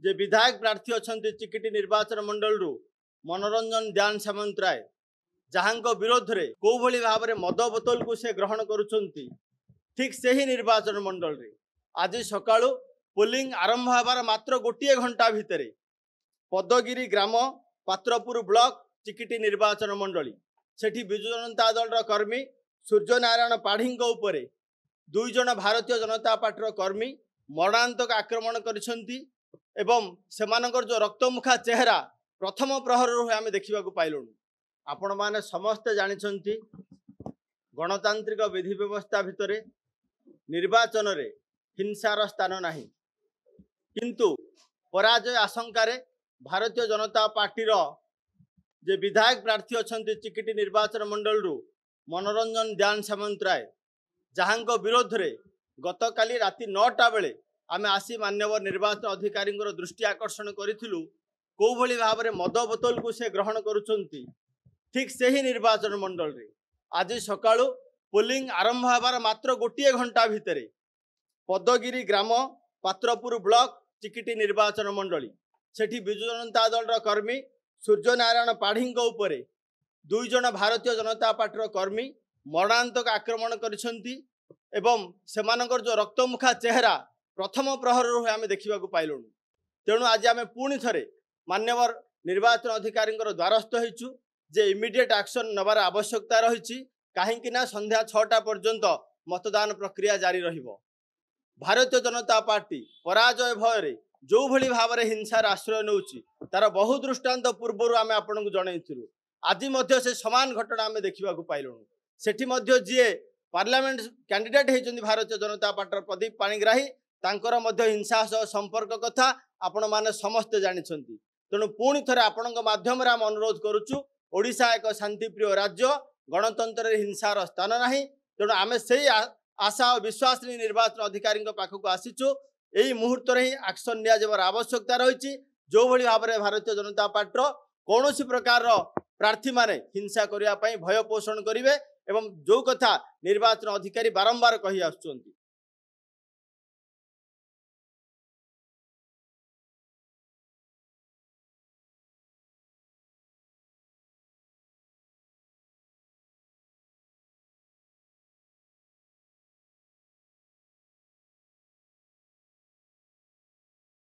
जे विधायक प्रार्थी अच्छा चिकिटी निर्वाचन मंडल मनोरंजन ध्यान सामंतराय जहां विरोध में कौ भाव में मद बोतल को से ग्रहण करुँच ठीक से ही निर्वाचन मंडल रे आज सकाळु पोलिंग आरंभ हबार मात्र गोटे घंटा भितर पदगिरी ग्राम पात्रपुर ब्लॉक चिकिटी निर्वाचन मंडली सेठी विजु जनता दल कर्मी सूर्यनारायण पाढ़ी उपरे दुई जन भारतीय जनता पार्टी कर्मी मरणांतक आक्रमण करिसेंती एवं सेमानकर जो रक्तमुखा चेहरा प्रथम प्रहर आम देखा पाइलुँ। आपण माने समस्ते जानिछंती गणतांत्रिक विधि व्यवस्था भितर निर्वाचन रे हिंसार स्थान नहीं किंतु पराजय आशंका भारतीय जनता पार्टी जे विधायक प्रार्थी अच्छा चिकिटी निर्वाचन मंडल मनोरंजन ध्यान सामंतराय जहां विरोध में गतकाली राति 9टा बेले आम आसी मान्यवर निर्वाचन अधिकारी दृष्टि आकर्षण करूँ कौ भाव में मद बोतल को से ग्रहण करुँच ठीक से ही निर्वाचन मंडल रे आज सकाळु पोलिंग आरंभ हबार मात्र गोटे घंटा भितर पदगिरी ग्राम पात्रपुर ब्लॉक चिकिटी निर्वाचन मंडली सेठी विजु जनता दल कर्मी सूर्यनारायण पाढ़ी उपरे दुई जन भारतीय जनता पार्टी कर्मी मरणांतक आक्रमण करिसेंती एवं सेमानकर जो रक्तमुखा चेहरा प्रथम प्रहर आम देखा पाइलुँ। तेणु आज आम पुणी थे मान्यवर निर्वाचन अधिकारी द्वारस्थ होइछु जे इमिडिएट एक्शन नबार आवश्यकता रही कहीं संध्या 6टा पर्यंत मतदान प्रक्रिया जारी रहिबो। भारतीय जनता पार्टी पराजय भय जो भली भाव में हिंसार आश्रय नौची तार बहु दृष्टांत पूर्व आम आपन को जनइथिलु। आज मध्य से समान घटना आम देखा पाइलुँ। सेठी मध्य जी पार्लियामेंट कैंडिडेट होती भारतीय जनता पार्टी प्रदीप पाणिग्राही तांकर मध्य हिंसा सह संपर्क कथा आपण माने समस्ते जानिछंती। तेणु पुणी थे आपण माध्यम आम अनुरोध करुचु ओडिशा एक शांतिप्रिय राज्य गणतंत्र हिंसार स्थान नहीं। तेणु आम से आशा और विश्वास निर्वाचन अधिकारी पाखक आसीचु यही मुहूर्त ही एक्शन नियार आवश्यकता रही जो भली भाव में भारतीय जनता पार्टी कौन प्रकार प्रार्थी माने हिंसा करने भय पोषण करेंगे एवं जो कथा निर्वाचन अधिकारी बारंबार कही आसुचंती